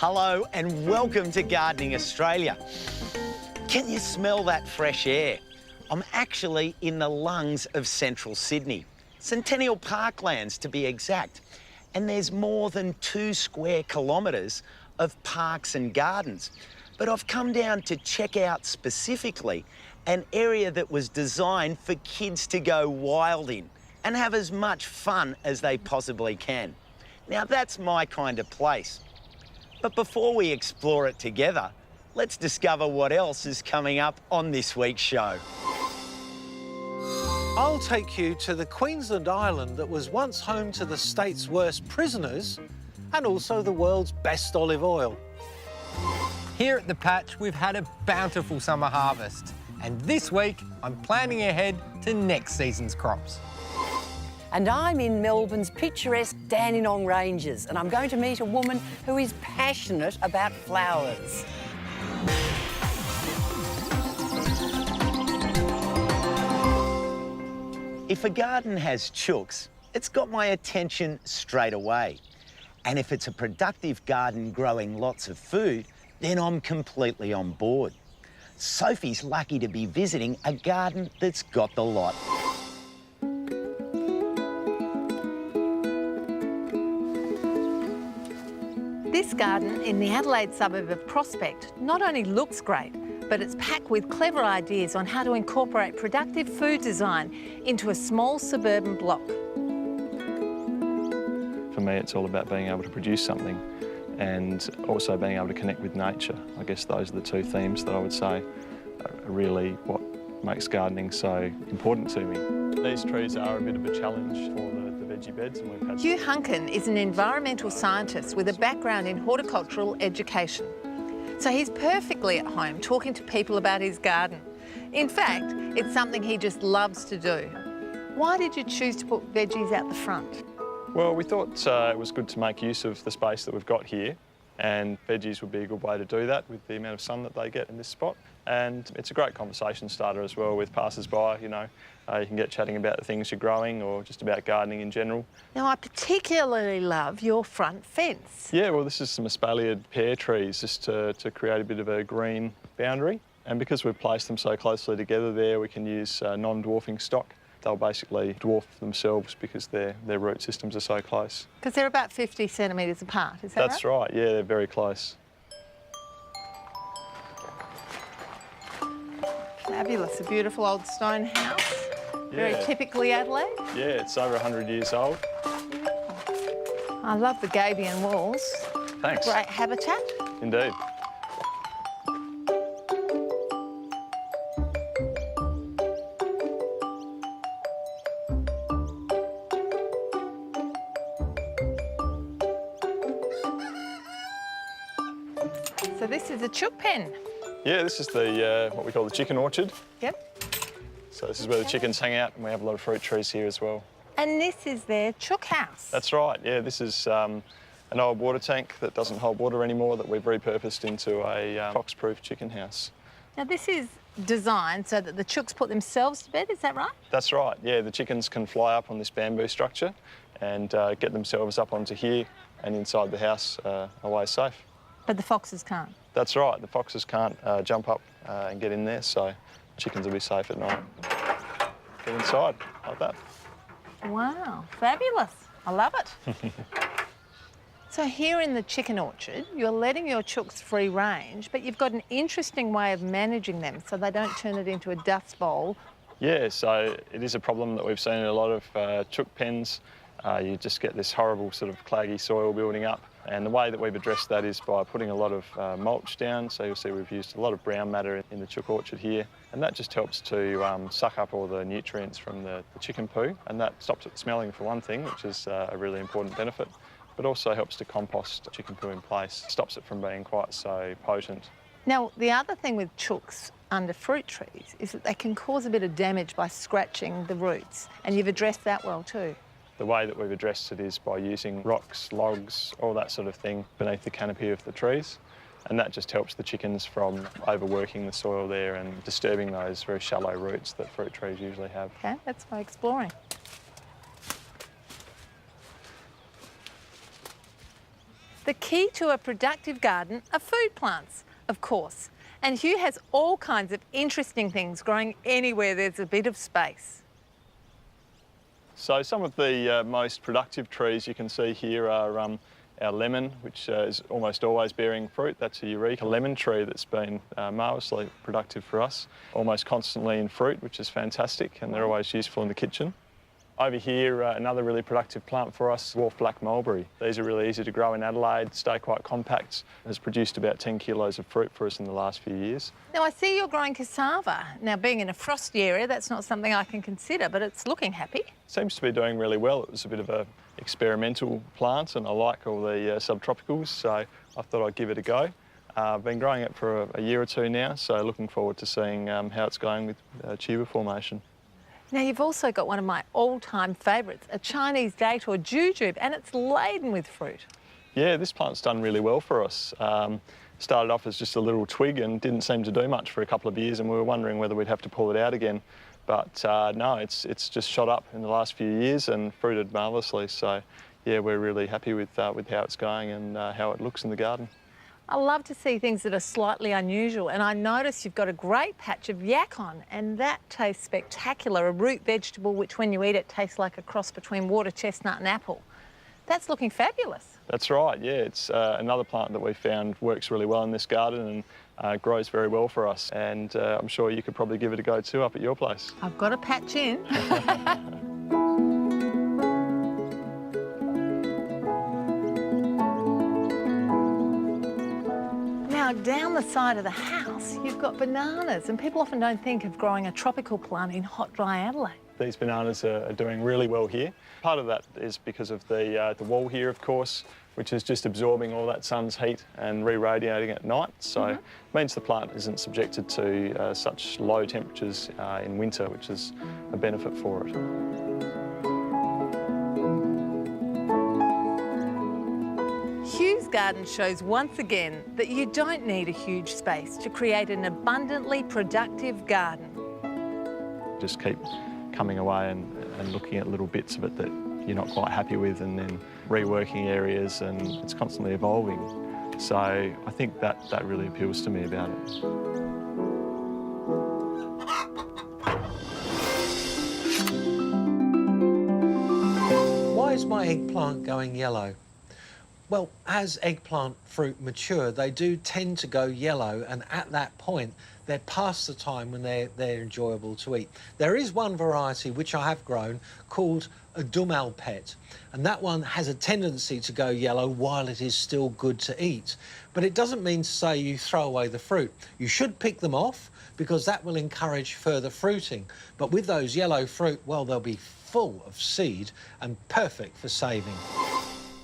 Hello and welcome to Gardening Australia. Can you smell that fresh air? I'm actually in the lungs of central Sydney, Centennial Parklands to be exact. And there's more than 2 square kilometres of parks and gardens. But I've come down to check out specifically an area that was designed for kids to go wild in and have as much fun as they possibly can. Now that's my kind of place. But before we explore it together, let's discover what else is coming up on this week's show. I'll take you to the Queensland island that was once home to the state's worst prisoners and also the world's best olive oil. Here at the patch, we've had a bountiful summer harvest. And this week, I'm planning ahead to next season's crops. And I'm in Melbourne's picturesque Dandenong Ranges, and I'm going to meet a woman who is passionate about flowers. If a garden has chooks, it's got my attention straight away. And if it's a productive garden growing lots of food, then I'm completely on board. Sophie's lucky to be visiting a garden that's got the lot. This garden in the Adelaide suburb of Prospect not only looks great, but it's packed with clever ideas on how to incorporate productive food design into a small suburban block. For me, it's all about being able to produce something and also being able to connect with nature. I guess those are the 2 themes that I would say are really what makes gardening so important to me. These trees are a bit of a challenge for the veggie beds, and we've had... Hugh Hunkin is an environmental scientist with a background in horticultural education. So he's perfectly at home talking to people about his garden. In fact, it's something he just loves to do. Why did you choose to put veggies out the front? Well, we thought it was good to make use of the space that we've got here, and veggies would be a good way to do that with the amount of sun that they get in this spot. And it's a great conversation starter as well with passers-by, you know. You can get chatting about the things you're growing or just about gardening in general. Now, I particularly love your front fence. Yeah, well, this is some espaliered pear trees just to create a bit of a green boundary. And because we've placed them so closely together there, we can use non-dwarfing stock. They'll basically dwarf themselves because their root systems are so close. Because they're about 50 centimetres apart, is that right? That's right, yeah, they're very close. Fabulous, a beautiful old stone house. Yeah. Very typically Adelaide. Yeah, it's over 100 years old. I love the gabion walls. Thanks. Great habitat. Indeed. So this is a chook pen. Yeah, this is the what we call the chicken orchard. Yep. So this is where the chickens hang out, and we have a lot of fruit trees here as well. And this is their chook house. That's right, yeah. This is an old water tank that doesn't hold water anymore that we've repurposed into a fox-proof chicken house. Now this is designed so that the chooks put themselves to bed, is that right? That's right, yeah. The chickens can fly up on this bamboo structure and get themselves up onto here and inside the house away safe. But the foxes can't? That's right. The foxes can't jump up and get in there, so chickens will be safe at night. Get inside, like that. Wow, fabulous. I love it. So here in the chicken orchard, you're letting your chooks free range, but you've got an interesting way of managing them so they don't turn it into a dust bowl. Yeah, so it is a problem that we've seen in a lot of chook pens. You just get this horrible sort of claggy soil building up. And the way that we've addressed that is by putting a lot of mulch down. So you'll see we've used a lot of brown matter in the chook orchard here. And that just helps to suck up all the nutrients from the chicken poo. And that stops it smelling for one thing, which is a really important benefit. But also helps to compost chicken poo in place. Stops it from being quite so potent. Now, the other thing with chooks under fruit trees is that they can cause a bit of damage by scratching the roots. And you've addressed that well too. The way that we've addressed it is by using rocks, logs, all that sort of thing beneath the canopy of the trees. And that just helps the chickens from overworking the soil there and disturbing those very shallow roots that fruit trees usually have. Okay, that's by exploring. The key to a productive garden are food plants, of course. And Hugh has all kinds of interesting things growing anywhere there's a bit of space. So some of the most productive trees you can see here are our lemon, which is almost always bearing fruit. That's a Eureka lemon tree that's been marvellously productive for us. Almost constantly in fruit, which is fantastic, and they're always useful in the kitchen. Over here, another really productive plant for us, dwarf black mulberry. These are really easy to grow in Adelaide, stay quite compact. Has produced about 10 kilos of fruit for us in the last few years. Now, I see you're growing cassava. Now, being in a frosty area, that's not something I can consider, but it's looking happy. Seems to be doing really well. It was a bit of an experimental plant, and I like all the subtropicals, so I thought I'd give it a go. I've been growing it for a year or two now, so looking forward to seeing how it's going with tuber formation. Now, you've also got one of my all-time favourites, a Chinese date or jujube, and it's laden with fruit. Yeah, this plant's done really well for us. Started off as just a little twig and didn't seem to do much for a couple of years, and we were wondering whether we'd have to pull it out again. But no, it's just shot up in the last few years and fruited marvellously. So yeah, we're really happy with how it's going and how it looks in the garden. I love to see things that are slightly unusual, and I notice you've got a great patch of yacon, and that tastes spectacular, a root vegetable which when you eat it tastes like a cross between water chestnut and apple. That's looking fabulous. That's right, yeah. It's another plant that we found works really well in this garden and grows very well for us. And I'm sure you could probably give it a go too up at your place. I've got a patch in. Now, down the side of the house, you've got bananas, and people often don't think of growing a tropical plant in hot, dry Adelaide. These bananas are doing really well here. Part of that is because of the wall here, of course, which is just absorbing all that sun's heat and re-radiating at night. So it means the plant isn't subjected to such low temperatures in winter, which is a benefit for it. Hugh's garden shows once again that you don't need a huge space to create an abundantly productive garden. Just keep coming away and looking at little bits of it that you're not quite happy with, and then reworking areas, and it's constantly evolving. So I think that really appeals to me about it. Why is my eggplant going yellow? Well, as eggplant fruit mature, they do tend to go yellow, and at that point, they're past the time when they're enjoyable to eat. There is one variety which I have grown called a Dumalpet, and that one has a tendency to go yellow while it is still good to eat. But it doesn't mean to say you throw away the fruit. You should pick them off because that will encourage further fruiting. But with those yellow fruit, well, they'll be full of seed and perfect for saving.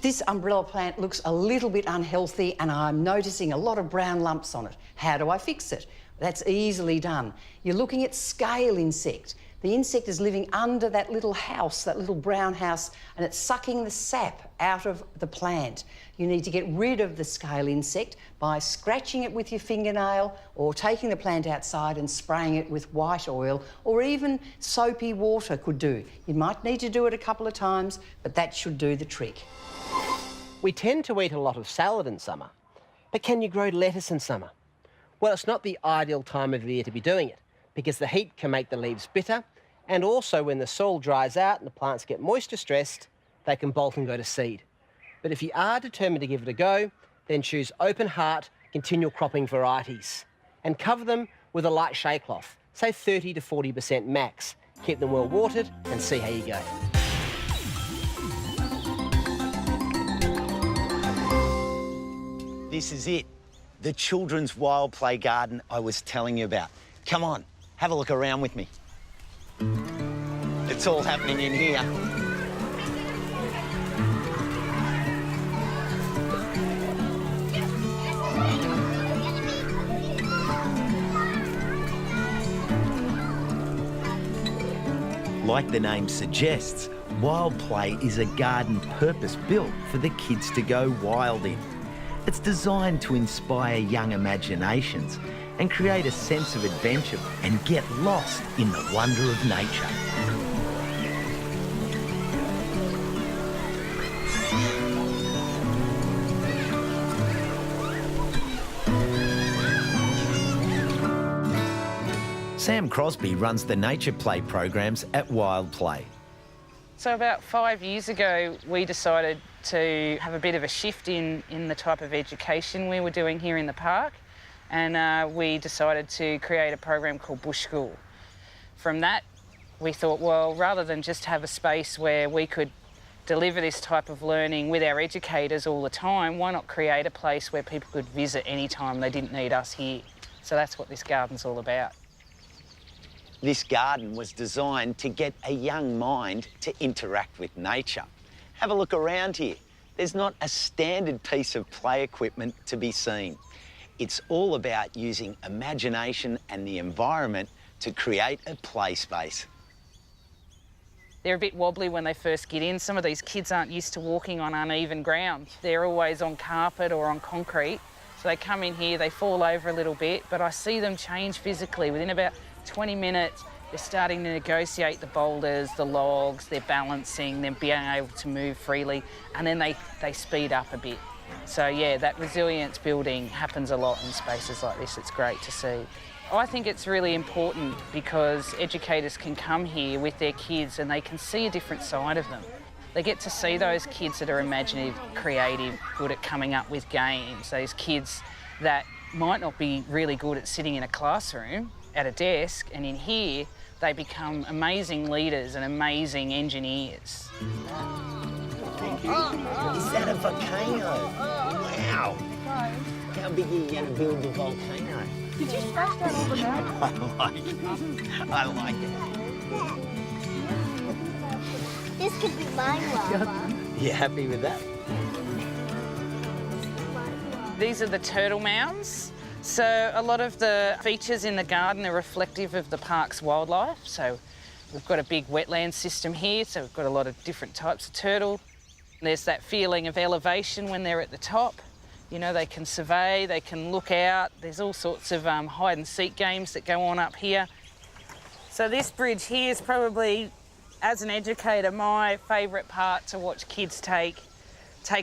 This umbrella plant looks a little bit unhealthy and I'm noticing a lot of brown lumps on it. How do I fix it? That's easily done. You're looking at scale insect. The insect is living under that little house, that little brown house, and it's sucking the sap out of the plant. You need to get rid of the scale insect by scratching it with your fingernail or taking the plant outside and spraying it with white oil, or even soapy water could do. You might need to do it a couple of times, but that should do the trick. We tend to eat a lot of salad in summer, but can you grow lettuce in summer? Well, it's not the ideal time of year to be doing it because the heat can make the leaves bitter, and also when the soil dries out and the plants get moisture stressed, they can bolt and go to seed. But if you are determined to give it a go, then choose open heart, continual cropping varieties and cover them with a light shade cloth, say 30 to 40% max. Keep them well watered and see how you go. This is it, the children's wild play garden I was telling you about. Come on, have a look around with me. It's all happening in here. Like the name suggests, Wild Play is a garden purpose-built for the kids to go wild in. It's designed to inspire young imaginations and create a sense of adventure and get lost in the wonder of nature. Sam Crosby runs the nature play programs at Wild Play. So about 5 years ago, we decided to have a bit of a shift in the type of education we were doing here in the park, and we decided to create a program called Bush School. From that, we thought, well, rather than just have a space where we could deliver this type of learning with our educators all the time, why not create a place where people could visit any time they didn't need us here? So that's what this garden's all about. This garden was designed to get a young mind to interact with nature. Have a look around here. There's not a standard piece of play equipment to be seen. It's all about using imagination and the environment to create a play space. They're a bit wobbly when they first get in. Some of these kids aren't used to walking on uneven ground. They're always on carpet or on concrete. So they come in here, they fall over a little bit, but I see them change physically. Within about 20 minutes, they're starting to negotiate the boulders, the logs, they're balancing, they're being able to move freely, and then they speed up a bit. So yeah, that resilience building happens a lot in spaces like this. It's great to see. I think it's really important because educators can come here with their kids and they can see a different side of them. They get to see those kids that are imaginative, creative, good at coming up with games, those kids that might not be really good at sitting in a classroom at a desk, and in here they become amazing leaders and amazing engineers. Thank you. Is that a volcano? Wow. How big are you going to build the volcano? Did you smash that all the mountain? I like it. This could be mine, Lava. You happy with that? These are the turtle mounds. So a lot of the features in the garden are reflective of the park's wildlife. So we've got a big wetland system here, so we've got a lot of different types of turtle. There's that feeling of elevation when they're at the top. You know, they can survey, they can look out. There's all sorts of hide and seek games that go on up here. So this bridge here is probably, as an educator, my favourite part to watch kids take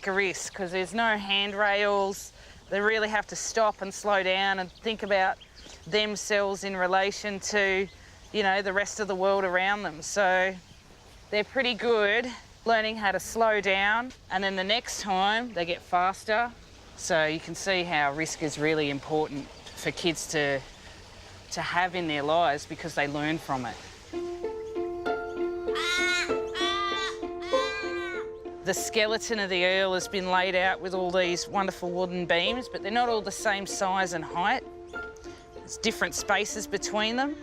a risk, because there's no handrails. They really have to stop and slow down and think about themselves in relation to, you know, the rest of the world around them. So they're pretty good learning how to slow down, and then the next time they get faster. So you can see how risk is really important for kids to have in their lives because they learn from it. The skeleton of the eel has been laid out with all these wonderful wooden beams, but they're not all the same size and height. There's different spaces between them.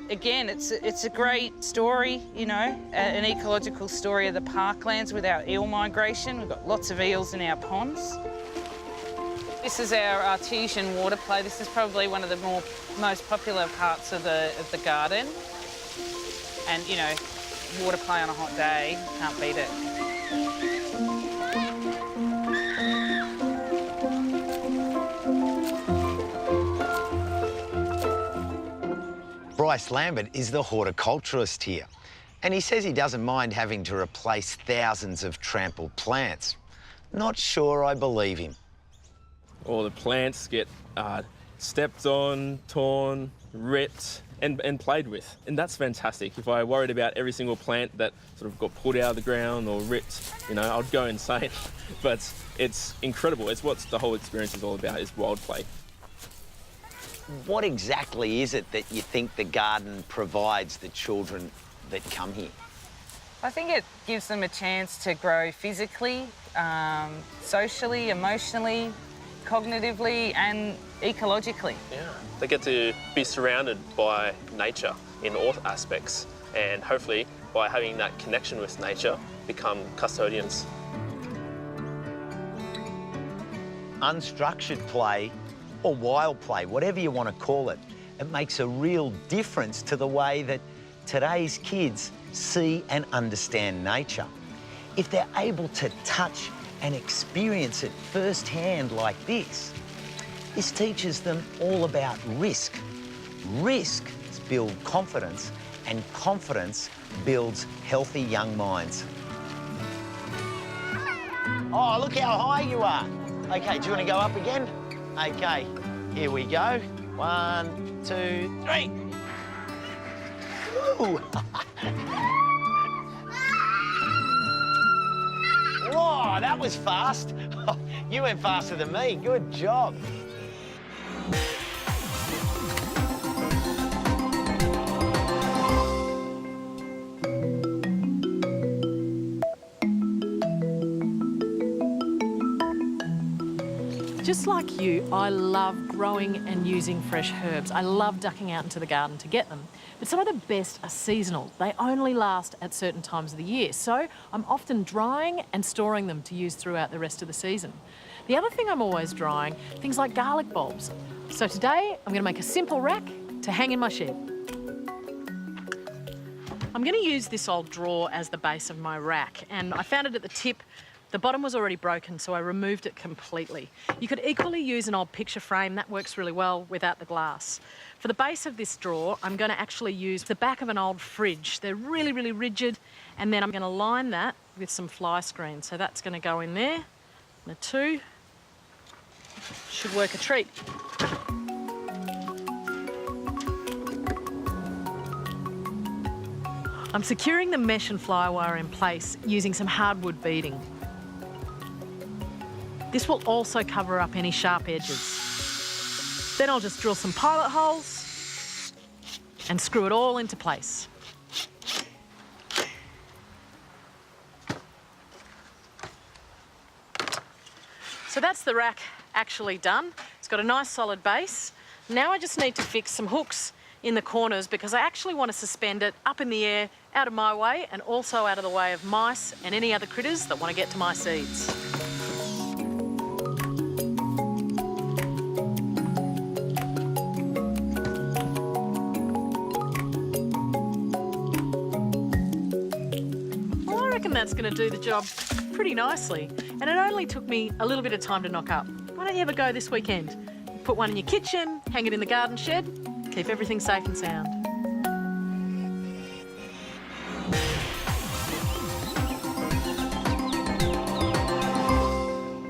Again, it's a great story, you know, an ecological story of the parklands with our eel migration. We've got lots of eels in our ponds. This is our artesian water play. This is probably one of the most popular parts of the garden. And, you know, water play on a hot day, can't beat it. Bryce Lambert is the horticulturalist here, and he says he doesn't mind having to replace thousands of trampled plants. Not sure I believe him. All the plants get stepped on, torn, ripped, and played with. And that's fantastic. If I worried about every single plant that sort of got pulled out of the ground or ripped, you know, I'd go insane. But it's incredible. It's what the whole experience is all about, is wild play. What exactly is it that you think the garden provides the children that come here? I think it gives them a chance to grow physically, socially, emotionally, cognitively and ecologically. Yeah, they get to be surrounded by nature in all aspects, and hopefully by having that connection with nature, become custodians. Unstructured play or wild play, whatever you want to call it, it makes a real difference to the way that today's kids see and understand nature. If they're able to touch and experience it firsthand like this teaches them all about risk. Risks build confidence, and confidence builds healthy young minds. Oh, look how high you are. Okay, do you want to go up again? Okay, here we go. 1, 2, 3. Whoa! Whoa, that was fast. You went faster than me. Good job. Just like you, I love growing and using fresh herbs. I love ducking out into the garden to get them. But some of the best are seasonal. They only last at certain times of the year. So I'm often drying and storing them to use throughout the rest of the season. The other thing I'm always drying, things like garlic bulbs. So today I'm going to make a simple rack to hang in my shed. I'm going to use this old drawer as the base of my rack, and I found it at the tip. The bottom was already broken, so I removed it completely. You could equally use an old picture frame. That works really well without the glass. For the base of this drawer, I'm going to actually use the back of an old fridge. They're really, really rigid, and then I'm going to line that with some fly screen. So that's going to go in there. The two should work a treat. I'm securing the mesh and fly wire in place using some hardwood beading. This will also cover up any sharp edges. Then I'll just drill some pilot holes and screw it all into place. So that's the rack actually done. It's got a nice solid base. Now I just need to fix some hooks in the corners because I actually want to suspend it up in the air, out of my way, and also out of the way of mice and any other critters that want to get to my seeds. That's going to do the job pretty nicely. And it only took me a little bit of time to knock up. Why don't you ever go this weekend? Put one in your kitchen, hang it in the garden shed, keep everything safe and sound.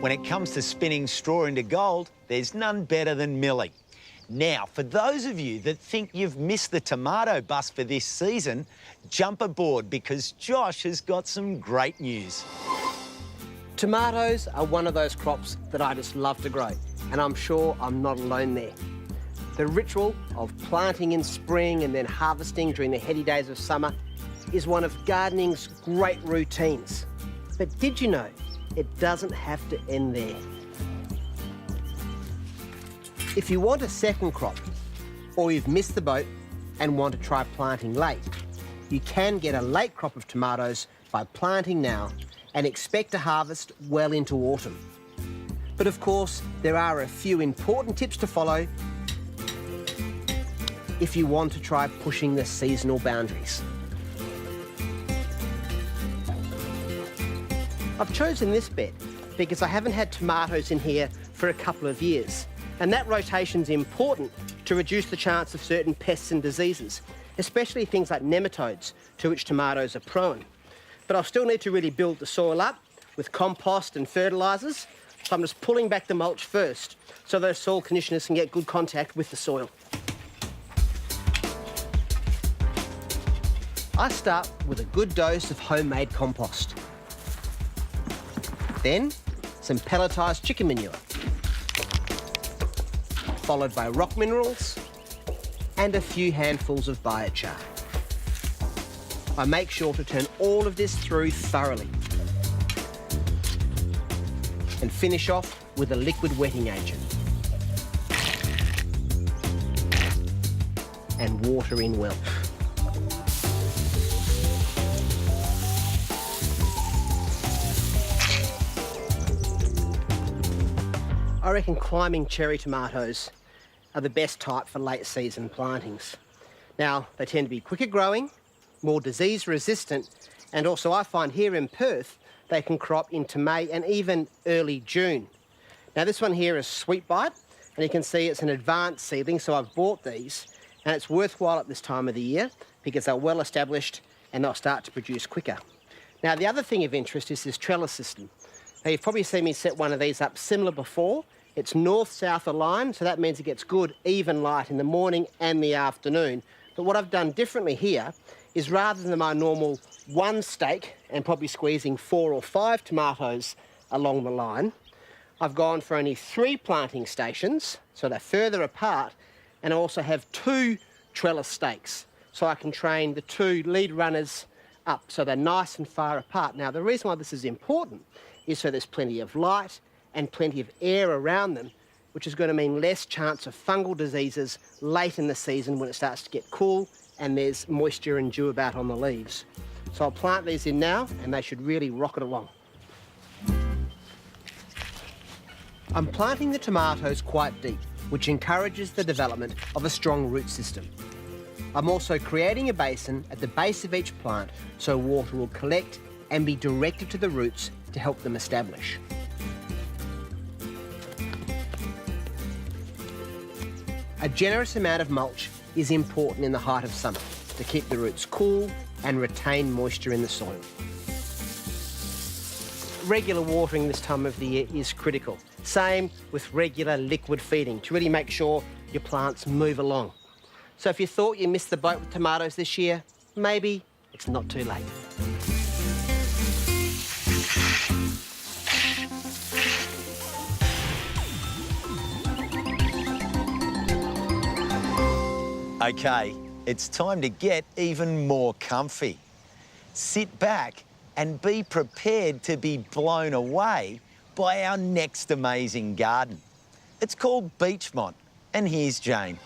When it comes to spinning straw into gold, there's none better than Millie. Now, for those of you that think you've missed the tomato bus for this season, jump aboard because Josh has got some great news. Tomatoes are one of those crops that I just love to grow, and I'm sure I'm not alone there. The ritual of planting in spring and then harvesting during the heady days of summer is one of gardening's great routines. But did you know it doesn't have to end there? If you want a second crop, or you've missed the boat and want to try planting late, you can get a late crop of tomatoes by planting now and expect to harvest well into autumn. But of course, there are a few important tips to follow if you want to try pushing the seasonal boundaries. I've chosen this bed because I haven't had tomatoes in here for a couple of years. And that rotation's important to reduce the chance of certain pests and diseases, especially things like nematodes, to which tomatoes are prone. But I'll still need to really build the soil up with compost and fertilisers, so I'm just pulling back the mulch first so those soil conditioners can get good contact with the soil. I start with a good dose of homemade compost. Then, some pelletised chicken manure, followed by rock minerals and a few handfuls of biochar. I make sure to turn all of this through thoroughly and finish off with a liquid wetting agent and water in well. I reckon climbing cherry tomatoes are the best type for late season plantings. Now, they tend to be quicker growing, more disease resistant, and also I find here in Perth, they can crop into May and even early June. Now this one here is Sweet Bite, and you can see it's an advanced seedling, so I've bought these, and it's worthwhile at this time of the year because they're well established and they'll start to produce quicker. Now the other thing of interest is this trellis system. Now you've probably seen me set one of these up similar before. It's north-south aligned, so that means it gets good, even light in the morning and the afternoon. But what I've done differently here is rather than my normal one stake and probably squeezing 4 or 5 tomatoes along the line, I've gone for only 3 planting stations, so they're further apart, and I also have 2 trellis stakes, so I can train the 2 lead runners up, so they're nice and far apart. Now, the reason why this is important is so there's plenty of light and plenty of air around them, which is going to mean less chance of fungal diseases late in the season when it starts to get cool and there's moisture and dew about on the leaves. So I'll plant these in now, and they should really rocket along. I'm planting the tomatoes quite deep, which encourages the development of a strong root system. I'm also creating a basin at the base of each plant so water will collect and be directed to the roots to help them establish. A generous amount of mulch is important in the height of summer to keep the roots cool and retain moisture in the soil. Regular watering this time of the year is critical. Same with regular liquid feeding to really make sure your plants move along. So if you thought you missed the boat with tomatoes this year, maybe it's not too late. Okay, it's time to get even more comfy. Sit back and be prepared to be blown away by our next amazing garden. It's called Beachmont, and here's Jane.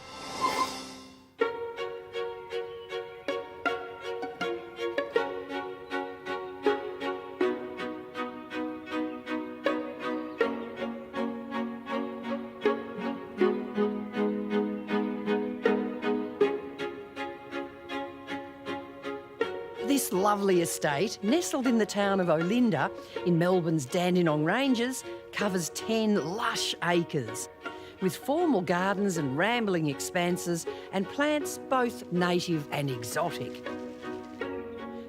This lovely estate, nestled in the town of Olinda in Melbourne's Dandenong Ranges, covers 10 lush acres, with formal gardens and rambling expanses and plants both native and exotic.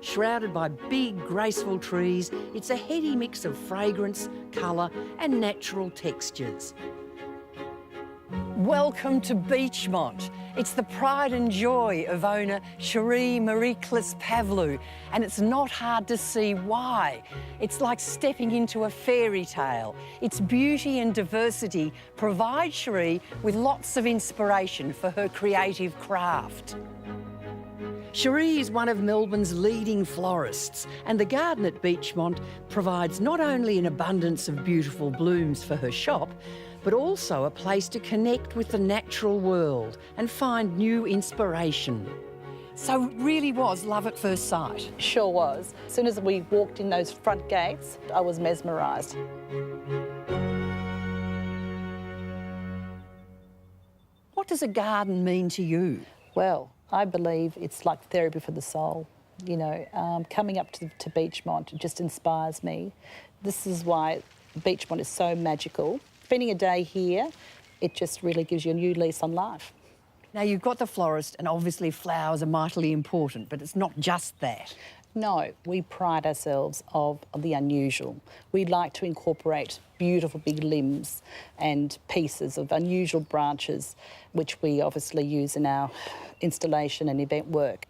Shrouded by big, graceful trees, it's a heady mix of fragrance, colour and natural textures. Welcome to Beachmont. It's the pride and joy of owner Cherie Mariklis Pavlou, and it's not hard to see why. It's like stepping into a fairy tale. Its beauty and diversity provide Cherie with lots of inspiration for her creative craft. Cherie is one of Melbourne's leading florists, and the garden at Beachmont provides not only an abundance of beautiful blooms for her shop, but also a place to connect with the natural world and find new inspiration. So it really was love at first sight. Sure was. As soon as we walked in those front gates, I was mesmerised. What does a garden mean to you? Well, I believe it's like therapy for the soul. You know, coming up to Beachmont just inspires me. This is why Beachmont is so magical. Spending a day here, it just really gives you a new lease on life. Now, you've got the florist, and obviously flowers are mightily important, but it's not just that. No, we pride ourselves of the unusual. We like to incorporate beautiful big limbs and pieces of unusual branches, which we obviously use in our installation and event work.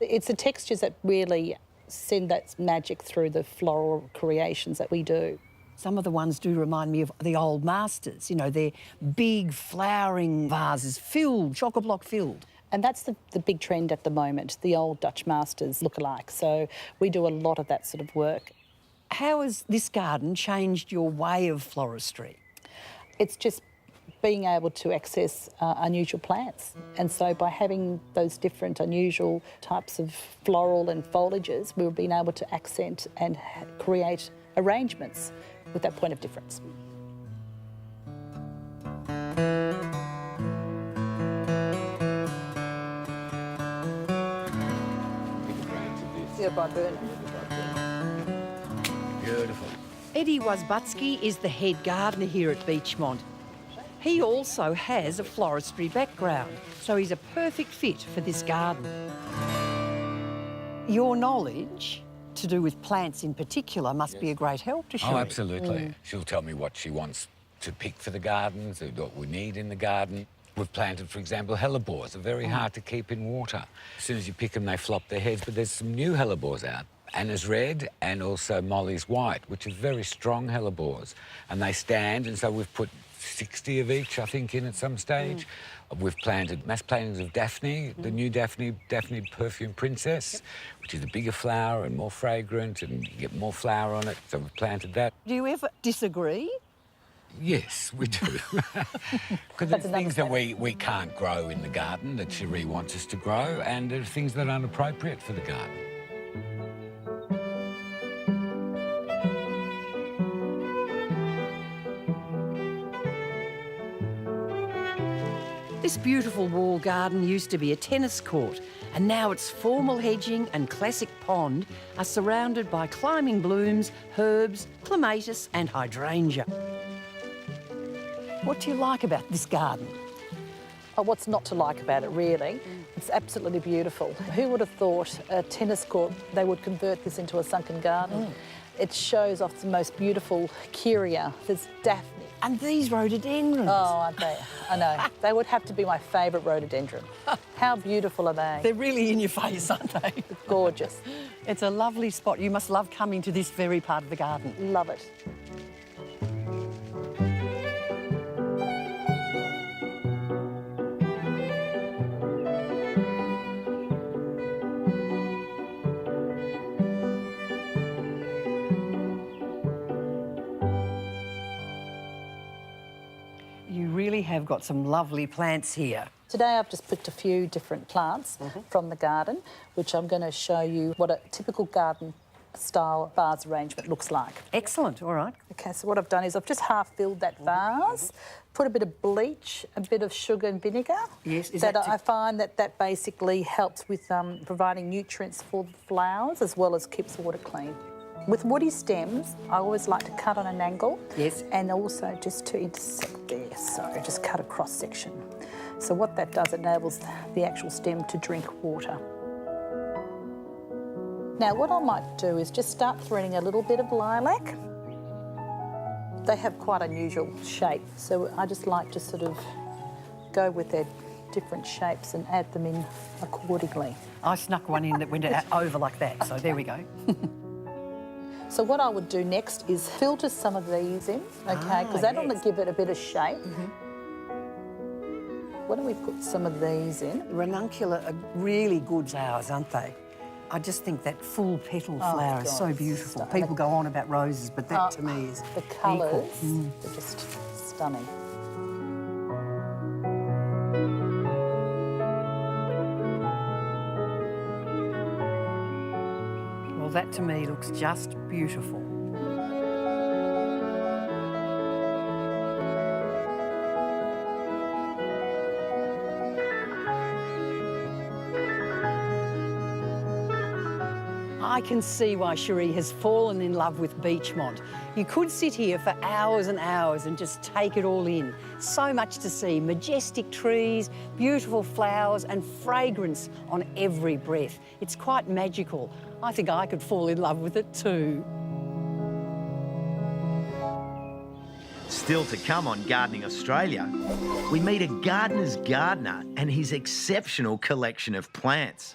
It's the textures that really send that magic through the floral creations that we do. Some of the ones do remind me of the old masters. You know, they're big flowering vases filled, chock-a-block filled. And that's the big trend at the moment, the old Dutch masters look-alike. So we do a lot of that sort of work. How has this garden changed your way of floristry? It's just being able to access unusual plants. And so by having those different unusual types of floral and foliages, we've been able to accent and create arrangements with that point of difference. Beautiful. Eddie Wazbatsky is the head gardener here at Beachmont. He also has a floristry background, so he's a perfect fit for this garden. Your knowledge to do with plants in particular must be a great help to Cherie. Oh, absolutely. She'll tell me what she wants to pick for the gardens, what we need in the garden. We've planted, for example, hellebores. They're very hard to keep in water. As soon as you pick them, they flop their heads, but there's some new hellebores out. Anna's red and also Molly's white, which are very strong hellebores. And they stand, and so we've put 60 of each, I think, in at some stage. We've planted mass plantings of Daphne, the new Daphne Perfume Princess, which is a bigger flower and more fragrant, and you get more flower on it, so we've planted that. Do you ever disagree? Yes, we do. Because there's things that we can't grow in the garden that Cherie wants us to grow, and there are things that aren't appropriate for the garden. This beautiful wall garden used to be a tennis court, and now its formal hedging and classic pond are surrounded by climbing blooms, herbs, clematis and hydrangea. What do you like about this garden? Oh, what's not to like about it, really? It's absolutely beautiful. Who would have thought a tennis court, they would convert this into a sunken garden? It shows off the most beautiful Kyria. There's Daphne. And these rhododendrons. Oh, aren't they? I know. They would have to be my favourite rhododendron. How beautiful are they? They're really in your face, aren't they? Gorgeous. It's a lovely spot. You must love coming to this very part of the garden. Love it. You really have got some lovely plants here. Today I've just picked a few different plants from the garden, which I'm going to show you what a typical garden style vase arrangement looks like. Excellent, all right. Okay, so what I've done is I've just half filled that vase, put a bit of bleach, a bit of sugar and vinegar. Yes, is that that I find that basically helps with providing nutrients for the flowers as well as keeps the water clean. With woody stems, I always like to cut on an angle. Yes. And also just to intersect there, so just cut a cross section. So what that does, it enables the actual stem to drink water. Now what I might do is just start threading a little bit of lilac. They have quite unusual shape, so I just like to sort of go with their different shapes and add them in accordingly. I snuck one in that went over like that, so there we go. So what I would do next is filter some of these in, okay, because that'll give it a bit of shape. Why don't we put some of these in? Ranunculus are really good flowers, aren't they? I just think that full petal flower is so beautiful. People go on about roses, but that to me is the colours are just stunning. Well, that to me looks just beautiful. I can see why Cherie has fallen in love with Beechmont. You could sit here for hours and hours and just take it all in. So much to see, majestic trees, beautiful flowers and fragrance on every breath. It's quite magical. I think I could fall in love with it too. Still to come on Gardening Australia, we meet a gardener's gardener and his exceptional collection of plants.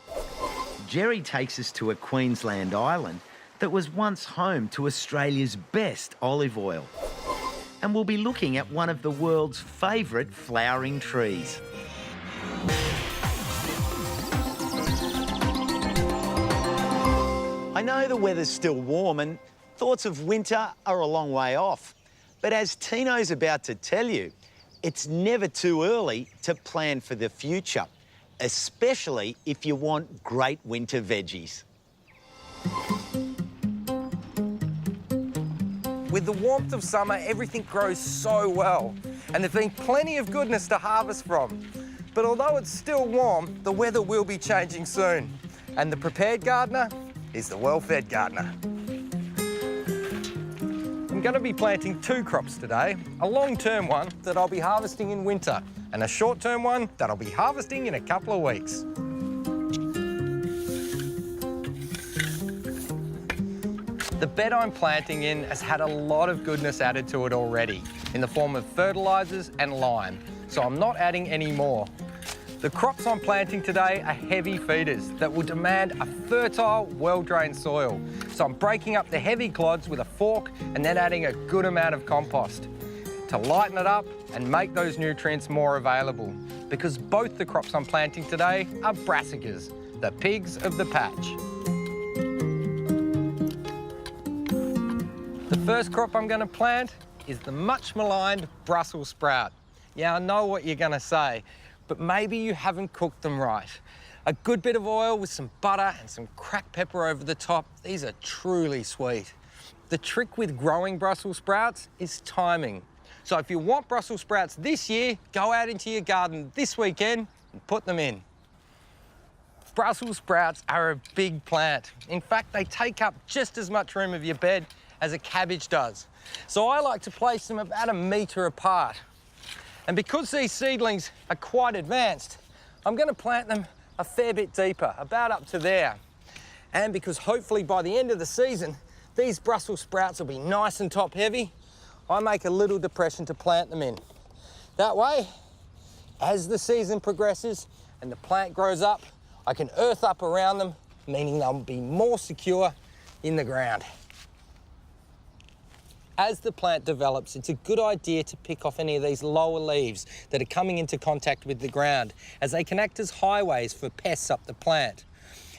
Jerry takes us to a Queensland island that was once home to Australia's best olive oil. And we'll be looking at one of the world's favourite flowering trees. I know the weather's still warm and thoughts of winter are a long way off. But as Tino's about to tell you, it's never too early to plan for the future, especially if you want great winter veggies. With the warmth of summer, everything grows so well, and there's been plenty of goodness to harvest from. But although it's still warm, the weather will be changing soon. And the prepared gardener is the well-fed gardener. I'm going to be planting 2 crops today, a long-term one that I'll be harvesting in winter, and a short-term one that I'll be harvesting in a couple of weeks. The bed I'm planting in has had a lot of goodness added to it already, in the form of fertilisers and lime. so I'm not adding any more. The crops I'm planting today are heavy feeders that will demand a fertile, well-drained soil. So I'm breaking up the heavy clods with a fork and then adding a good amount of compost to lighten it up and make those nutrients more available, because both the crops I'm planting today are brassicas, the pigs of the patch. The first crop I'm going to plant is the much maligned Brussels sprout. Yeah, I know what you're going to say, but maybe you haven't cooked them right. A good bit of oil with some butter and some cracked pepper over the top, these are truly sweet. The trick with growing Brussels sprouts is timing. So if you want Brussels sprouts this year, go out into your garden this weekend and put them in. Brussels sprouts are a big plant. In fact, they take up just as much room of your bed as a cabbage does. So I like to place them about 1 metre apart. And because these seedlings are quite advanced, I'm going to plant them a fair bit deeper, about up to there. And because hopefully by the end of the season, these Brussels sprouts will be nice and top heavy, I make a little depression to plant them in. That way, as the season progresses and the plant grows up, I can earth up around them, meaning they'll be more secure in the ground. As the plant develops, it's a good idea to pick off any of these lower leaves that are coming into contact with the ground, as they can act as highways for pests up the plant.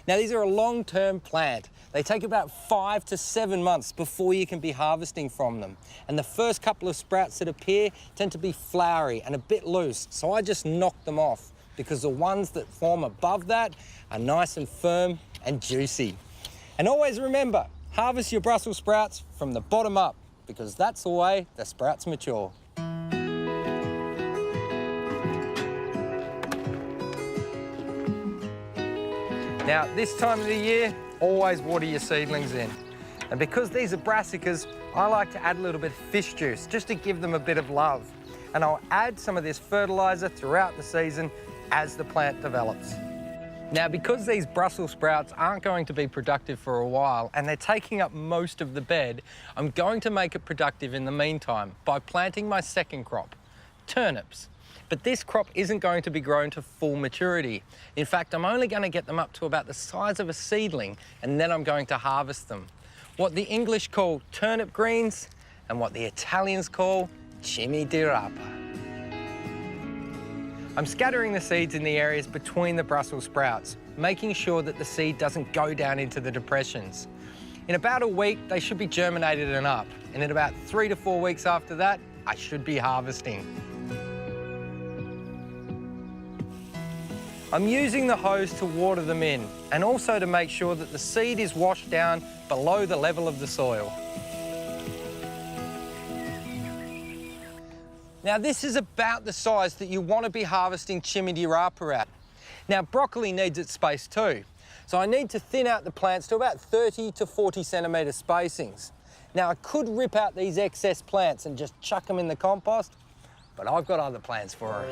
Now, these are a long-term plant. They take about 5 to 7 months before you can be harvesting from them. And the first couple of sprouts that appear tend to be flowery and a bit loose, so I just knock them off, because the ones that form above that are nice and firm and juicy. And always remember, harvest your Brussels sprouts from the bottom up, because that's the way the sprouts mature. Now, this time of the year, always water your seedlings in. And because these are brassicas, I like to add a little bit of fish juice just to give them a bit of love. And I'll add some of this fertiliser throughout the season as the plant develops. Now, because these Brussels sprouts aren't going to be productive for a while and they're taking up most of the bed, I'm going to make it productive in the meantime by planting my second crop, turnips. But this crop isn't going to be grown to full maturity. In fact, I'm only going to get them up to about the size of a seedling, and then I'm going to harvest them. What the English call turnip greens and what the Italians call cimi di rapa. I'm scattering the seeds in the areas between the Brussels sprouts, making sure that the seed doesn't go down into the depressions. In about a week, they should be germinated and up, and in about 3 to 4 weeks after that, I should be harvesting. I'm using the hose to water them in, and also to make sure that the seed is washed down below the level of the soil. Now, this is about the size that you want to be harvesting cimi di rapa at. Now, broccoli needs its space too, so I need to thin out the plants to about 30 to 40 centimetre spacings. Now, I could rip out these excess plants and just chuck them in the compost, but I've got other plans for it.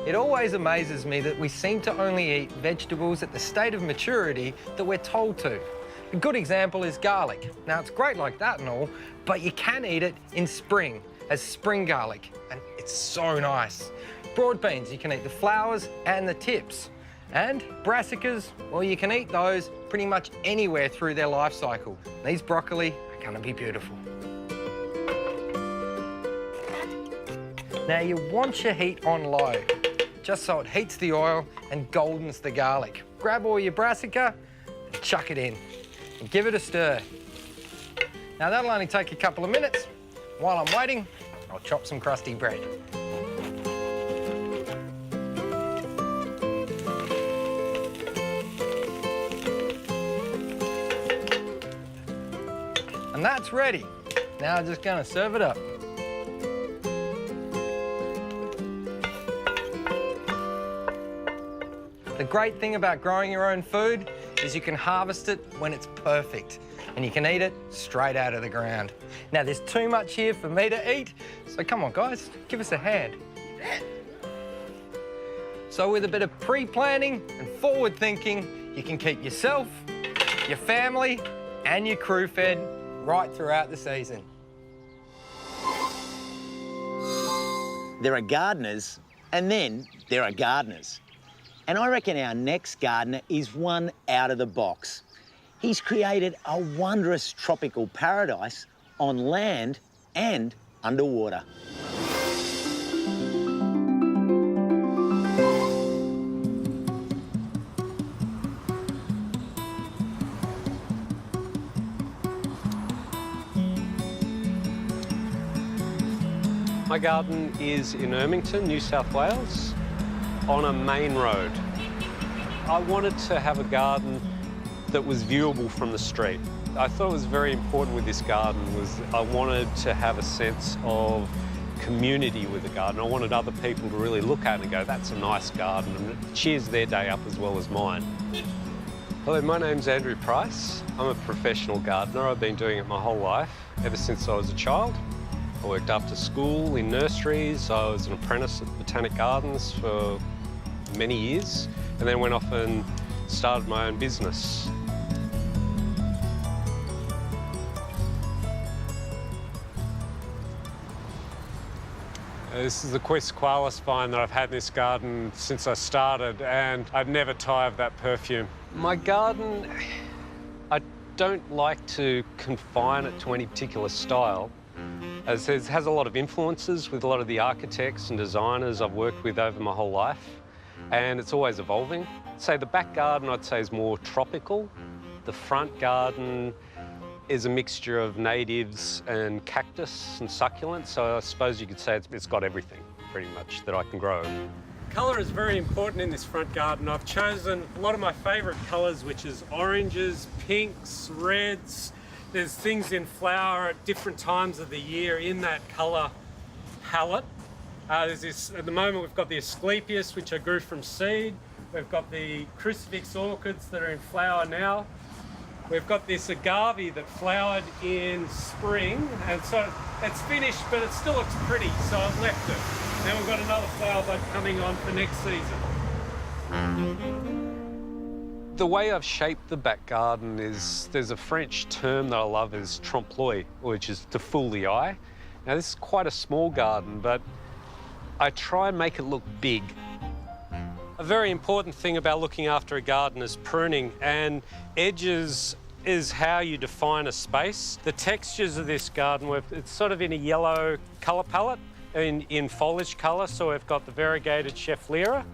It always amazes me that we seem to only eat vegetables at the state of maturity that we're told to. A good example is garlic. Now, it's great like that and all, but you can eat it in spring as spring garlic, and it's so nice. Broad beans, you can eat the flowers and the tips. And brassicas, well, you can eat those pretty much anywhere through their life cycle. These broccoli are going to be beautiful. Now, you want your heat on low, just so it heats the oil and goldens the garlic. Grab all your brassica and chuck it in and give it a stir. Now, that'll only take a couple of minutes. While I'm waiting, I'll chop some crusty bread. And that's ready. Now I'm just going to serve it up. The great thing about growing your own food is you can harvest it when it's perfect, and you can eat it straight out of the ground. Now, there's too much here for me to eat, so come on, guys, give us a hand. So with a bit of pre-planning and forward thinking, you can keep yourself, your family, and you're crew fed right throughout the season. There are gardeners, and then there are gardeners. And I reckon our next gardener is one out of the box. He's created a wondrous tropical paradise on land and underwater. My garden is in Ermington, New South Wales, on a main road. I wanted to have a garden that was viewable from the street. I thought it was very important with this garden was I wanted to have a sense of community with the garden. I wanted other people to really look at it and go, that's a nice garden, and it cheers their day up as well as mine. Hello, my name's Andrew Price. I'm a professional gardener. I've been doing it my whole life, ever since I was a child. I worked after school in nurseries. I was an apprentice at Botanic Gardens for many years, and then went off and started my own business. This is the Quisqualis vine that I've had in this garden since I started, and I'd never tire of that perfume. My garden, I don't like to confine it to any particular style, as it has a lot of influences with a lot of the architects and designers I've worked with over my whole life, and it's always evolving. So the back garden, I'd say, is more tropical. The front garden is a mixture of natives and cactus and succulents, so I suppose you could say it's got everything, pretty much, that I can grow. Colour is very important in this front garden. I've chosen a lot of my favourite colours, which is oranges, pinks, reds. There's things in flower at different times of the year in that colour palette. There's this, at the moment we've got the Asclepias, which I grew from seed. We've got the crucifix orchids that are in flower now. We've got this agave that flowered in spring, and so it's finished, but it still looks pretty, so I've left it. Then we've got another flower bud coming on for next season. The way I've shaped the back garden is, there's a French term that I love is trompe-l'œil, which is to fool the eye. Now this is quite a small garden, but I try and make it look big. A very important thing about looking after a garden is pruning, and edges is how you define a space. The textures of this garden, it's sort of in a yellow colour palette, in foliage colour. So we've got the variegated Schefflera,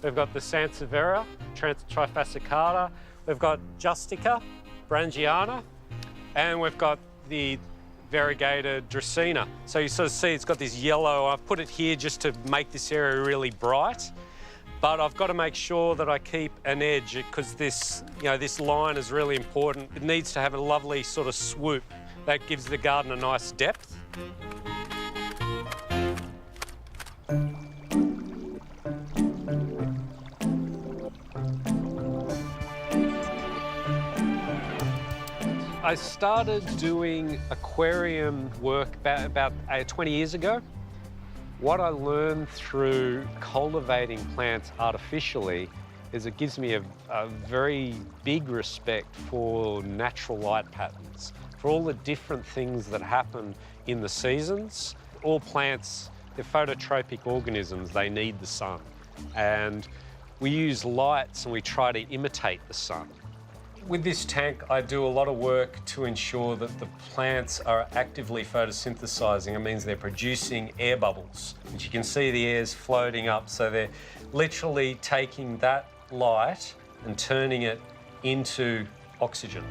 we've got the Sansevieria, Trifassicata, we've got Justica, Brangiana, and we've got the variegated Dracaena. So you sort of see it's got this yellow. I've put it here just to make this area really bright. But I've got to make sure that I keep an edge, because this, this line is really important. It needs to have a lovely sort of swoop that gives the garden a nice depth. I started doing aquarium work about 20 years ago. What I learned through cultivating plants artificially is it gives me a very big respect for natural light patterns, for all the different things that happen in the seasons. All plants, they're phototropic organisms, they need the sun. And we use lights and we try to imitate the sun. With this tank, I do a lot of work to ensure that the plants are actively photosynthesizing. It means they're producing air bubbles, which you can see the air's floating up. So they're literally taking that light and turning it into oxygen.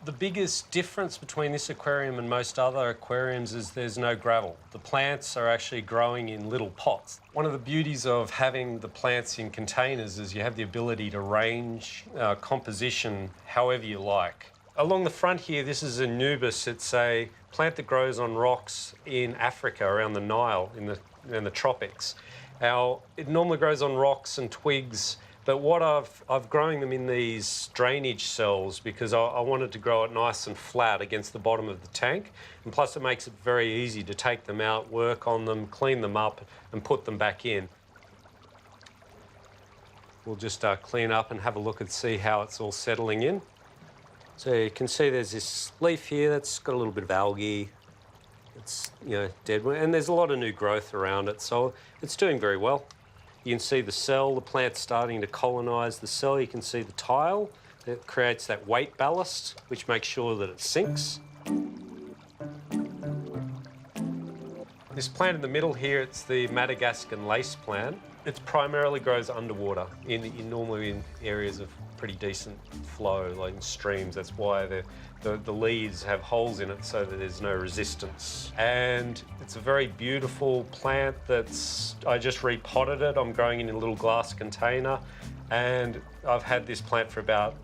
The biggest difference between this aquarium and most other aquariums is there's no gravel. The plants are actually growing in little pots. One of the beauties of having the plants in containers is you have the ability to range composition however you like. Along the front here, this is a Nubus. It's a plant that grows on rocks in Africa, around the Nile, in the tropics. Now, it normally grows on rocks and twigs, but what I've growing them in these drainage cells because I wanted to grow it nice and flat against the bottom of the tank. And plus it makes it very easy to take them out, work on them, clean them up and put them back in. We'll just clean up and have a look and see how it's all settling in. So you can see there's this leaf here that's got a little bit of algae. It's, you know, dead, and there's a lot of new growth around it, so it's doing very well. You can see the cell, the plant's starting to colonise the cell. You can see the tile that creates that weight ballast, which makes sure that it sinks. This plant in the middle here, it's the Madagascan lace plant. It primarily grows underwater, normally in areas of pretty decent flow, like in streams. That's why the leaves have holes in it so that there's no resistance. And it's a very beautiful plant I just repotted it. I'm growing it in a little glass container, and I've had this plant for about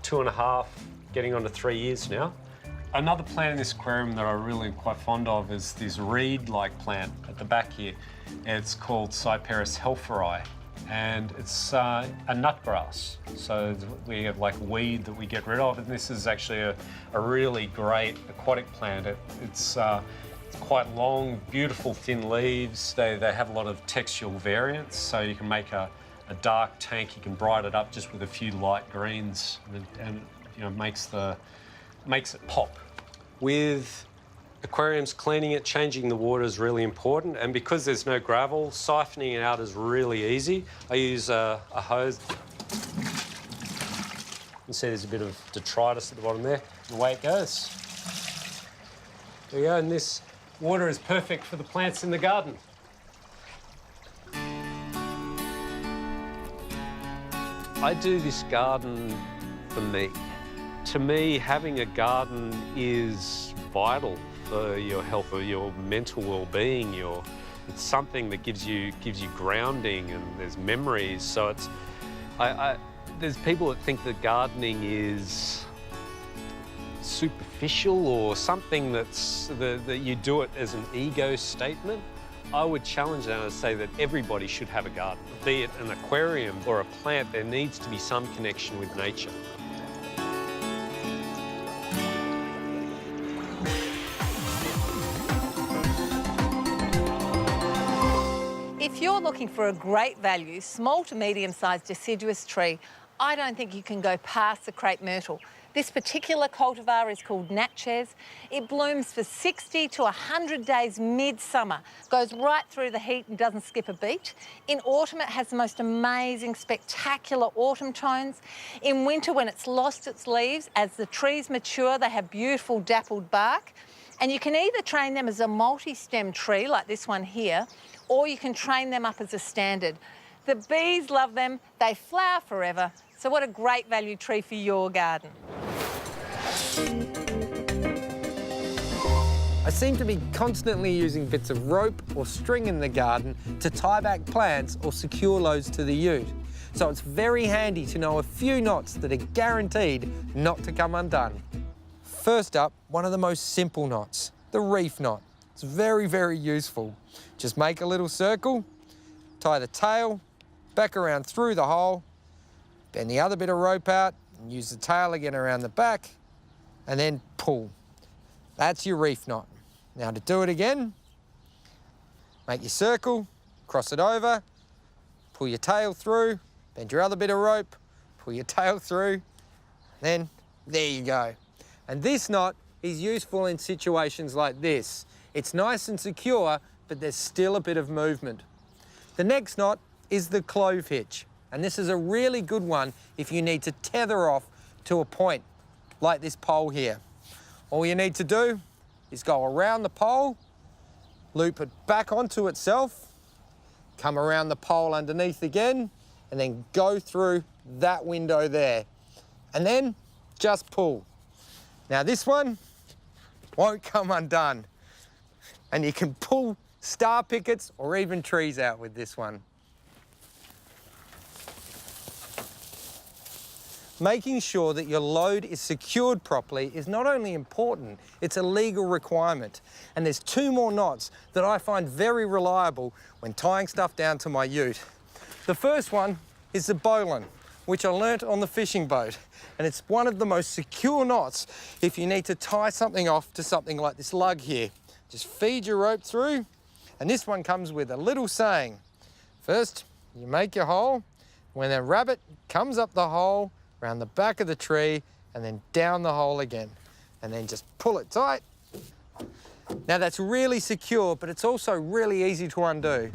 2.5, getting on to 3 years now. Another plant in this aquarium that I really am quite fond of is this reed-like plant at the back here. It's called Cyperus helferi, and it's a nutgrass. So we have like weed that we get rid of, and this is actually a really great aquatic plant. It's quite long, beautiful thin leaves. They have a lot of textural variance, so you can make a dark tank. You can brighten it up just with a few light greens, and you know, makes it pop. With aquariums, cleaning it, changing the water is really important, and because there's no gravel, siphoning it out is really easy. I use a hose. You can see there's a bit of detritus at the bottom there, and away it goes. There you go, and this water is perfect for the plants in the garden. I do this garden for me. To me, having a garden is vital for your health or your mental well-being. It's something that gives you grounding, and there's memories. So there's people that think that gardening is superficial or something that you do it as an ego statement. I would challenge that and say that everybody should have a garden. Be it an aquarium or a plant, there needs to be some connection with nature. If you're looking for a great value, small to medium-sized deciduous tree, I don't think you can go past the crepe myrtle. This particular cultivar is called Natchez. It blooms for 60 to 100 days midsummer, goes right through the heat and doesn't skip a beat. In autumn, it has the most amazing, spectacular autumn tones. In winter, when it's lost its leaves, as the trees mature, they have beautiful dappled bark. And you can either train them as a multi-stem tree, like this one here, or you can train them up as a standard. The bees love them, they flower forever, so what a great value tree for your garden. I seem to be constantly using bits of rope or string in the garden to tie back plants or secure loads to the ute. So it's very handy to know a few knots that are guaranteed not to come undone. First up, one of the most simple knots, the reef knot. It's very, very useful. Just make a little circle, tie the tail back around through the hole, bend the other bit of rope out, and use the tail again around the back, and then pull. That's your reef knot. Now to do it again, make your circle, cross it over, pull your tail through, bend your other bit of rope, pull your tail through, then there you go. And this knot is useful in situations like this. It's nice and secure, but there's still a bit of movement. The next knot is the clove hitch, and this is a really good one if you need to tether off to a point, like this pole here. All you need to do is go around the pole, loop it back onto itself, come around the pole underneath again, and then go through that window there. And then just pull. Now this one won't come undone. And you can pull star pickets or even trees out with this one. Making sure that your load is secured properly is not only important, it's a legal requirement. And there's 2 more knots that I find very reliable when tying stuff down to my ute. The first one is the bowline, which I learnt on the fishing boat. And it's one of the most secure knots if you need to tie something off to something like this lug here. Just feed your rope through, and this one comes with a little saying. First, you make your hole, when the rabbit comes up the hole, around the back of the tree, and then down the hole again. And then just pull it tight. Now that's really secure, but it's also really easy to undo.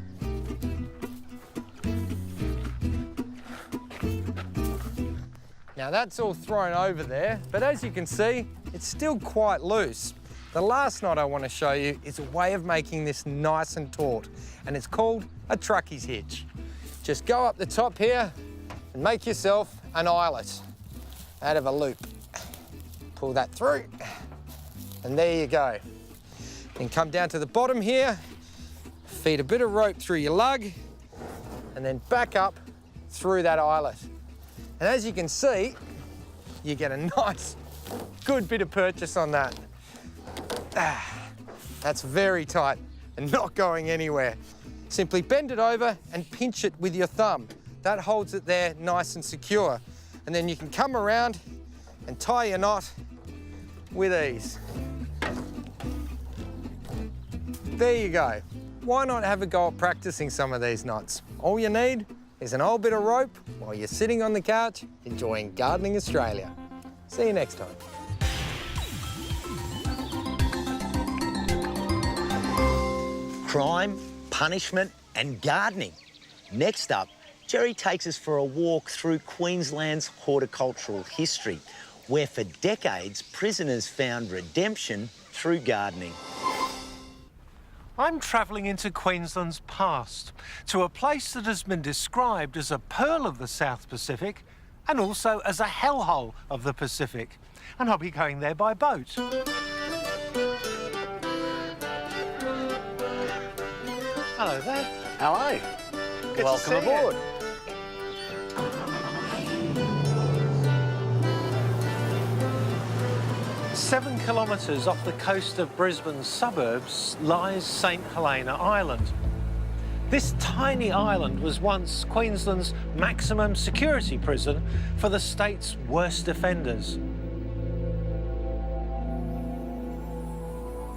Now that's all thrown over there, but as you can see, it's still quite loose. The last knot I want to show you is a way of making this nice and taut, and it's called a truckie's hitch. Just go up the top here and make yourself an eyelet out of a loop. Pull that through, and there you go. Then come down to the bottom here, feed a bit of rope through your lug, and then back up through that eyelet. And as you can see, you get a nice, good bit of purchase on that. That's very tight and not going anywhere. Simply bend it over and pinch it with your thumb. That holds it there nice and secure. And then you can come around and tie your knot with ease. There you go. Why not have a go at practicing some of these knots? All you need is an old bit of rope while you're sitting on the couch enjoying Gardening Australia. See you next time. Crime, punishment and gardening. Next up, Jerry takes us for a walk through Queensland's horticultural history, where for decades prisoners found redemption through gardening. I'm travelling into Queensland's past, to a place that has been described as a pearl of the South Pacific and also as a hellhole of the Pacific. And I'll be going there by boat. Hello there. Hello. Good Welcome to see you. aboard. 7 kilometres off the coast of Brisbane's suburbs lies St Helena Island. This tiny island was once Queensland's maximum security prison for the state's worst offenders.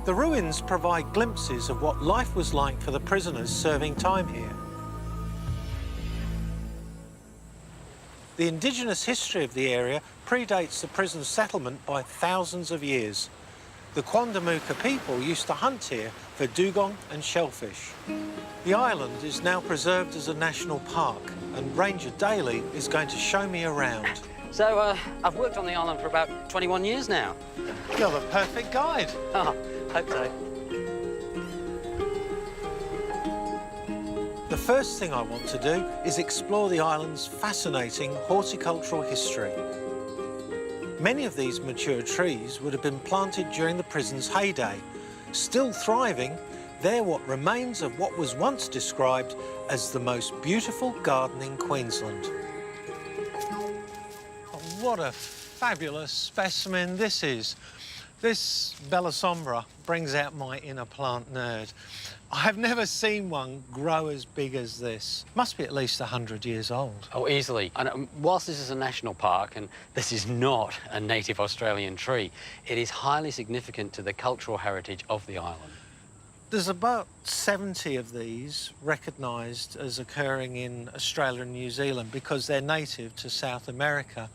The ruins provide glimpses of what life was like for the prisoners serving time here. The indigenous history of the area predates the prison settlement by thousands of years. The Quandamooka people used to hunt here for dugong and shellfish. The island is now preserved as a national park, and Ranger Daly is going to show me around. So, I've worked on the island for about 21 years now. You're the perfect guide. Oh, hope so. The first thing I want to do is explore the island's fascinating horticultural history. Many of these mature trees would have been planted during the prison's heyday. Still thriving, they're what remains of what was once described as the most beautiful garden in Queensland. Oh, what a fabulous specimen this is. This Bella Sombra brings out my inner plant nerd. I've never seen one grow as big as this. Must be at least 100 years old. Oh, easily. And whilst this is a national park and this is not a native Australian tree, it is highly significant to the cultural heritage of the island. There's about 70 of these recognised as occurring in Australia and New Zealand because they're native to South America.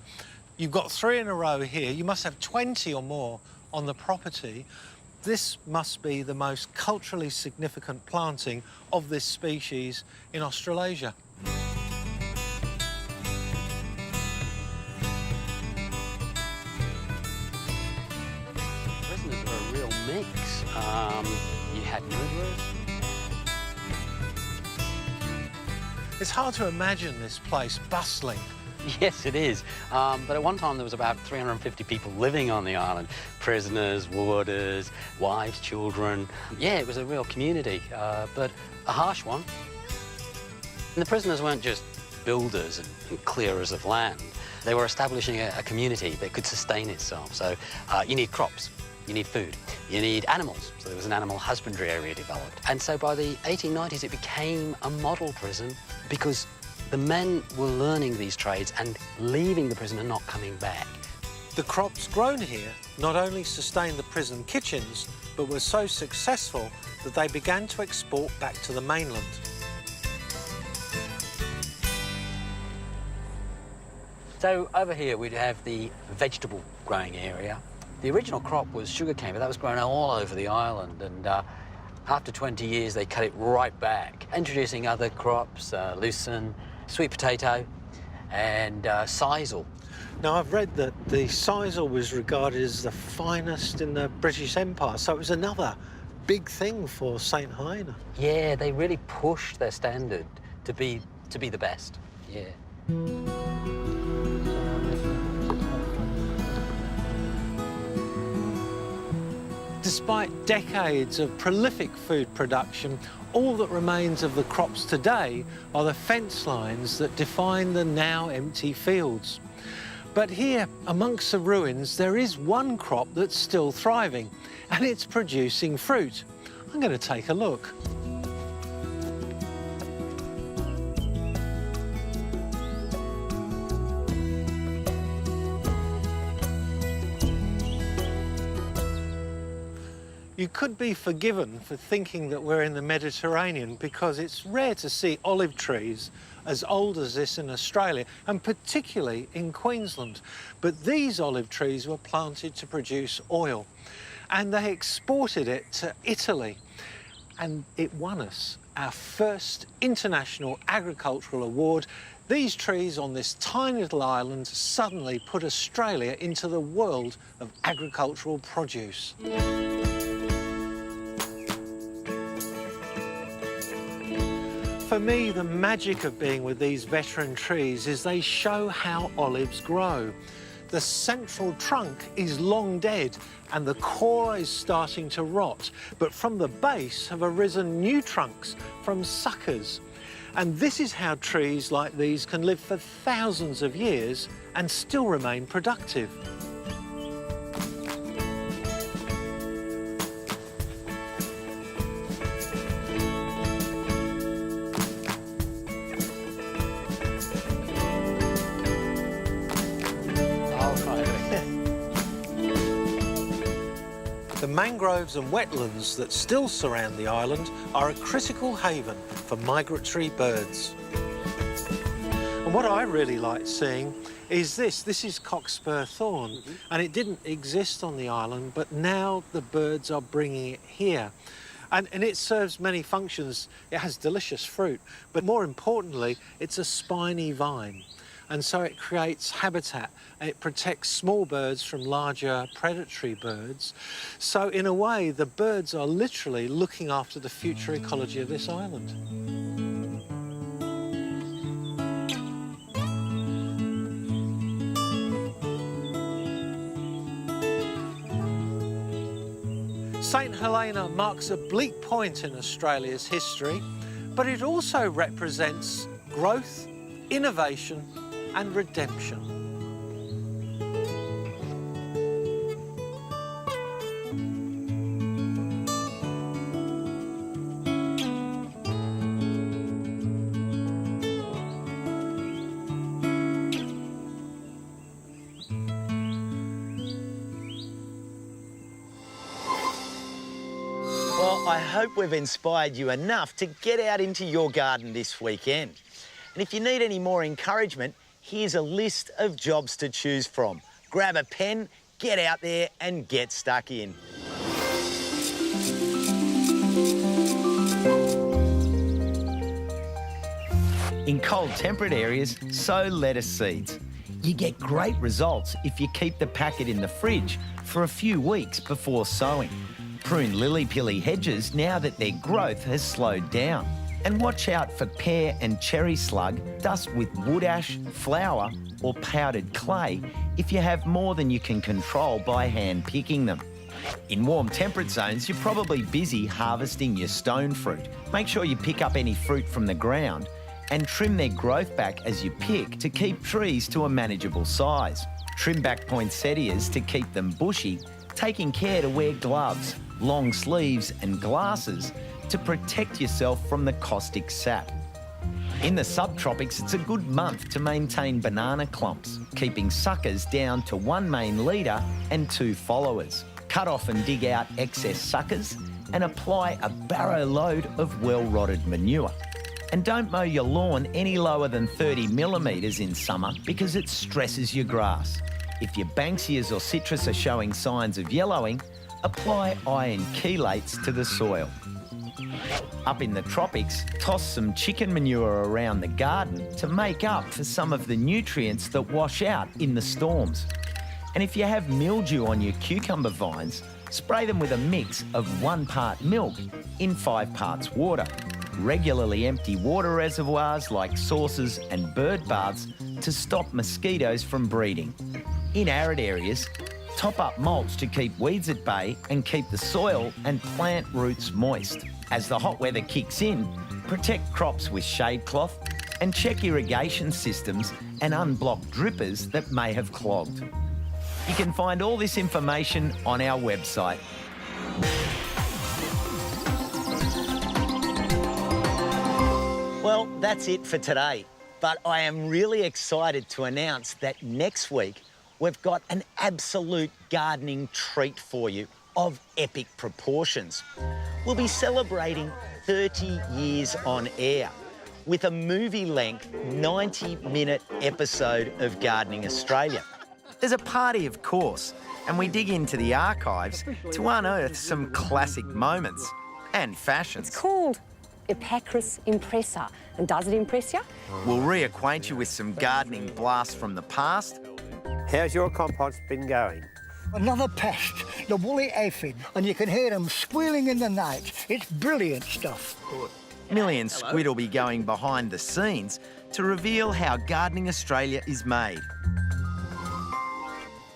You've got 3 in a row here. You must have 20 or more on the property. This must be the most culturally significant planting of this species in Australasia. Prisoners were a real mix. You had murderers. It's hard to imagine this place bustling. Yes, it is. But at one time there was about 350 people living on the island. Prisoners, warders, wives, children. Yeah, it was a real community, but a harsh one. And the prisoners weren't just builders and clearers of land. They were establishing a community that could sustain itself. So you need crops, you need food, you need animals. So there was an animal husbandry area developed. And so by the 1890s it became a model prison because the men were learning these trades and leaving the prison and not coming back. The crops grown here not only sustained the prison kitchens, but were so successful that they began to export back to the mainland. So over here we'd have the vegetable growing area. The original crop was sugarcane, but that was grown all over the island, and after 20 years they cut it right back, introducing other crops, lucerne, sweet potato, and sisal. Now, I've read that the sisal was regarded as the finest in the British Empire, so it was another big thing for St Helena. Yeah, they really pushed their standard to be the best. Yeah. Despite decades of prolific food production, all that remains of the crops today are the fence lines that define the now empty fields. But here, amongst the ruins, there is one crop that's still thriving, and it's producing fruit. I'm going to take a look. You could be forgiven for thinking that we're in the Mediterranean because it's rare to see olive trees as old as this in Australia, and particularly in Queensland. But these olive trees were planted to produce oil, and they exported it to Italy, and it won us our first international agricultural award. These trees on this tiny little island suddenly put Australia into the world of agricultural produce. For me, the magic of being with these veteran trees is they show how olives grow. The central trunk is long dead and the core is starting to rot, but from the base have arisen new trunks from suckers. And this is how trees like these can live for thousands of years and still remain productive. The mangroves and wetlands that still surround the island are a critical haven for migratory birds. And what I really like seeing is this. This is cockspur thorn, and it didn't exist on the island, but now the birds are bringing it here. And it serves many functions. It has delicious fruit, but more importantly, it's a spiny vine. And so it creates habitat. It protects small birds from larger predatory birds. So in a way, the birds are literally looking after the future ecology of this island. St Helena marks a bleak point in Australia's history, but it also represents growth, innovation, and redemption. Well, I hope we've inspired you enough to get out into your garden this weekend. And if you need any more encouragement, here's a list of jobs to choose from. Grab a pen, get out there and get stuck in. In cold temperate areas, sow lettuce seeds. You get great results if you keep the packet in the fridge for a few weeks before sowing. Prune lily-pilly hedges now that their growth has slowed down. And watch out for pear and cherry slug, dust with wood ash, flour or powdered clay if you have more than you can control by hand picking them. In warm temperate zones, you're probably busy harvesting your stone fruit. Make sure you pick up any fruit from the ground and trim their growth back as you pick to keep trees to a manageable size. Trim back poinsettias to keep them bushy, taking care to wear gloves, long sleeves and glasses to protect yourself from the caustic sap. In the subtropics, it's a good month to maintain banana clumps, keeping suckers down to 1 main leader and 2 followers. Cut off and dig out excess suckers and apply a barrow load of well-rotted manure. And don't mow your lawn any lower than 30 millimetres in summer because it stresses your grass. If your banksias or citrus are showing signs of yellowing, apply iron chelates to the soil. Up in the tropics, toss some chicken manure around the garden to make up for some of the nutrients that wash out in the storms. And if you have mildew on your cucumber vines, spray them with a mix of 1 part milk in 5 parts water. Regularly empty water reservoirs like saucers and bird baths to stop mosquitoes from breeding. In arid areas, top up mulch to keep weeds at bay and keep the soil and plant roots moist. As the hot weather kicks in, protect crops with shade cloth and check irrigation systems and unblock drippers that may have clogged. You can find all this information on our website. Well, that's it for today. But I am really excited to announce that next week we've got an absolute gardening treat for you of epic proportions. We'll be celebrating 30 years on air with a movie-length 90-minute episode of Gardening Australia. There's a party, of course, and we dig into the archives to unearth some classic moments and fashions. It's called Epacris Impressa. And does it impress you? We'll reacquaint you with some gardening blasts from the past. How's your compost been going? Another pest, the woolly aphid, and you can hear them squealing in the night. It's brilliant stuff. Millie and Squid will be going behind the scenes to reveal how Gardening Australia is made.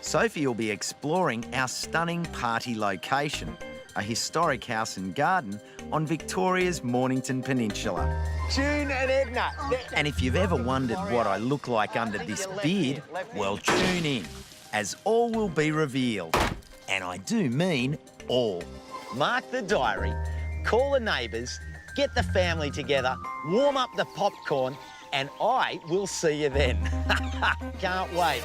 Sophie will be exploring our stunning party location, a historic house and garden on Victoria's Mornington Peninsula. June and Edna. And if you've ever wondered what I look like under this beard, well, tune in, as all will be revealed. And I do mean all. Mark the diary, call the neighbours, get the family together, warm up the popcorn, and I will see you then. Can't wait.